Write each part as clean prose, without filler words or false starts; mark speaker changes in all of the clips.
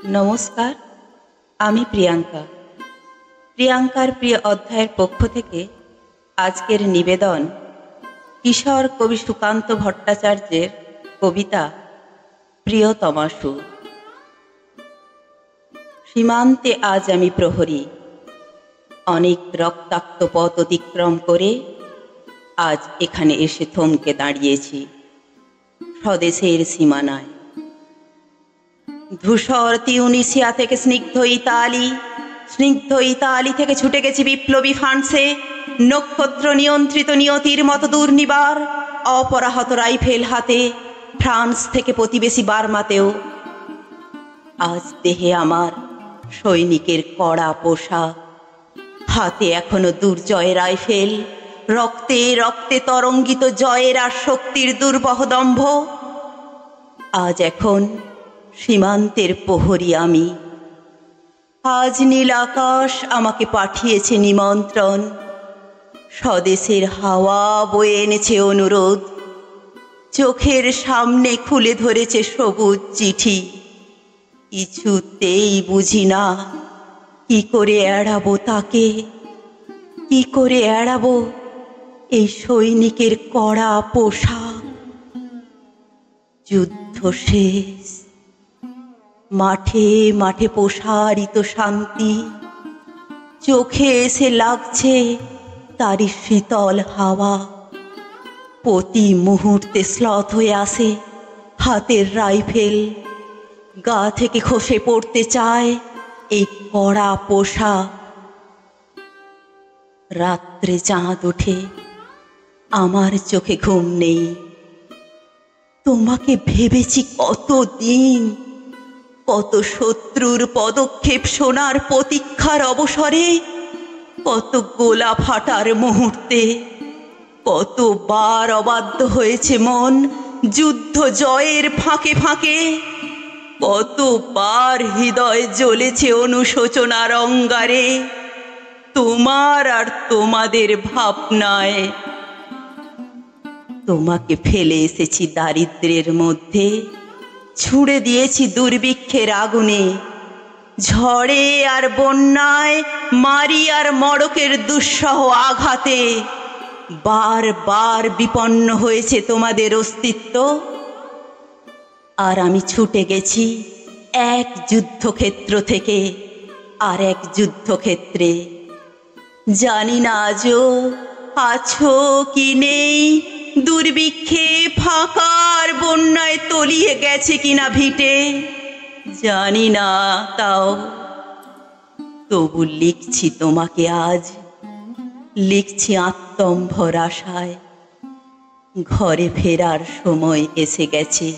Speaker 1: নমস্কার, আমি প্রিয়াঙ্কা। প্রিয়াঙ্কার প্রিয় অধ্যায়ের পক্ষ থেকে আজকের নিবেদন কিশোর কবি সুকান্ত ভট্টাচার্যের কবিতা প্রিয়তমা সুর। সীমান্তে আজ আমি প্রহরী, অনেক রক্তাক্ত পথ অতিক্রম করে আজ এখানে এসে থমকে দাঁড়িয়েছি স্বদেশের সীমানায়। ধূসর তিউনিসিয়া থেকে স্নিগ্ধ ইতালি থেকে ছুটে গেছি বিপ্লবী ফ্রান্সে, নক্ষত্র নিয়ন্ত্রিত নিয়তির মতো দুর্নিবার অপরাহত রাইফেল হাতে, ফ্রান্স থেকে প্রতিবেশী বার্মাতেও। আজ দেহে আমার সৈনিকের কড়া পোশাক, হাতে এখনো দুর্জয় রাইফেল, রক্তে রক্তে তরঙ্গিত জয়ের আর শক্তির দুর্বহ দম্ভ। আজ এখন সীমান্তের প্রহরী আমি। আজ নীল আকাশ আমাকে পাঠিয়েছে নিমন্ত্রণ, স্বদেশের হাওয়া বয়ে এনেছে অনুরোধ, চোখের সামনে খুলে ধরেছে সবুজ চিঠি। কিছুতেই বুঝি না কি করে এড়াবো তাকে, কি করে এড়াবো এই সৈনিকের কড়া পোশাক। যুদ্ধ শেষ, মাঠে মাঠে প্রসারিত শান্তি, চোখে এসে লাগছে তারই শীতল হাওয়া। প্রতি মুহূর্তে শ্লথ হয়ে আসে হাতের রাইফেল, গা থেকে খসে পড়তে চায় এই কড়া পোশাক। রাত্রে চাঁদ ওঠে, আমার চোখে ঘুম নেই। তোমাকে ভেবেছি কতদিন, কত শত্রুর পদক্ষেপ শোনার প্রতীক্ষার অবসরে, কত গোলা ফাটার মুহূর্তে, কতবার অবাধ্য হয়েছে মন যুদ্ধ জয়ের ফাঁকে ফাঁকে, কতবার হৃদয় জ্বলেছে অনুশোচনার অঙ্গারে তোমার আর তোমাদের ভাবনায়। তোমাকে ফেলে এসেছি দারিদ্র্যের মধ্যে, ছুঁড়ে দিয়েছি দুর্ভিক্ষের আগুনে, ঝড়ে আর বন্যায়, মারি আর মড়কের দুঃসহ আঘাতে। বারবার বিপন্ন হয়েছে তোমাদের অস্তিত্ব, আর আমি ছুটে গেছি এক যুদ্ধক্ষেত্র থেকে আর এক যুদ্ধক্ষেত্রে। জানি না আজও আছো কি নেই, দুর্ভিক্ষে ফাঁকার বন্যায় তলিয়ে গেছে কিনা ভিটে জানি না, তাও তবু লিখছি তোমাকে আজ, লিখছি আত্মম্ভর আশায়। ঘরে ফেরার সময় এসে গেছে,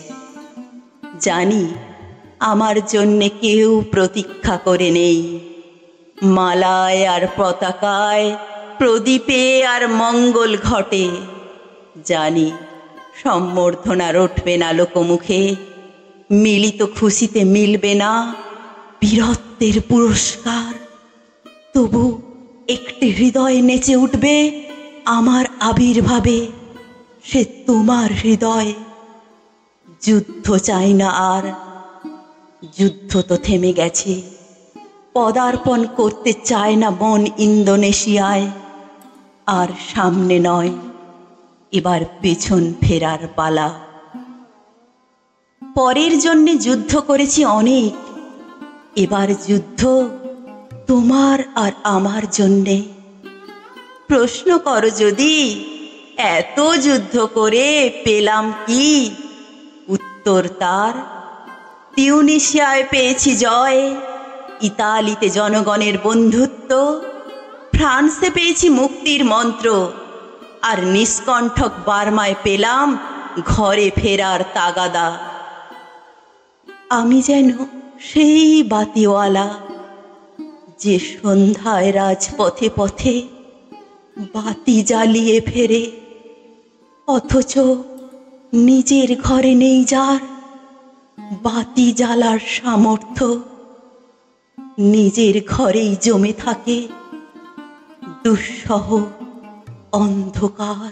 Speaker 1: জানি আমার জন্যে কেউ প্রতীক্ষা করে নেই। মালায় আর পতাকায়, প্রদীপে আর মঙ্গল ঘটে, জানি সম্বর্ধনা রটবে না লোকমুখে, মিলিত খুশিতে মিলবে না বীরত্বের পুরস্কার। তবু একটি হৃদয় নেচে উঠবে আমার আবির্ভাবে, সে তোমার হৃদয়। যুদ্ধ চাই না আর, যুদ্ধ তো থেমে গেছে। পদার্পণ করতে চায় না মন ইন্দোনেশিয়ায়, আর সামনে নয়, এবার পেছন ফেরার পালা। পরের জন্যে যুদ্ধ করেছি অনেক, এবার যুদ্ধ তোমার আর আমার জন্যে। প্রশ্ন করো যদি এত যুদ্ধ করে পেলাম কি, উত্তর তার তিউনিসিয়ায় পেয়েছি জয়, ইতালিতে জনগণের বন্ধুত্ব, ফ্রান্সে পেয়েছি মুক্তির মন্ত্র, আর নিষ্কণ্ঠক বার্মায় পেলাম ঘরে ফেরার তাগাদা। আমি যেন সেই বাতিওয়ালা, যে সন্ধ্যায় রাজপথে পথে বাতি জ্বালিয়ে ফেরে, অথচ নিজের ঘরে নেই যার বাতি জ্বালার সামর্থ্য। নিজের ঘরেই জমে থাকে দুঃসহ অন্ধকার।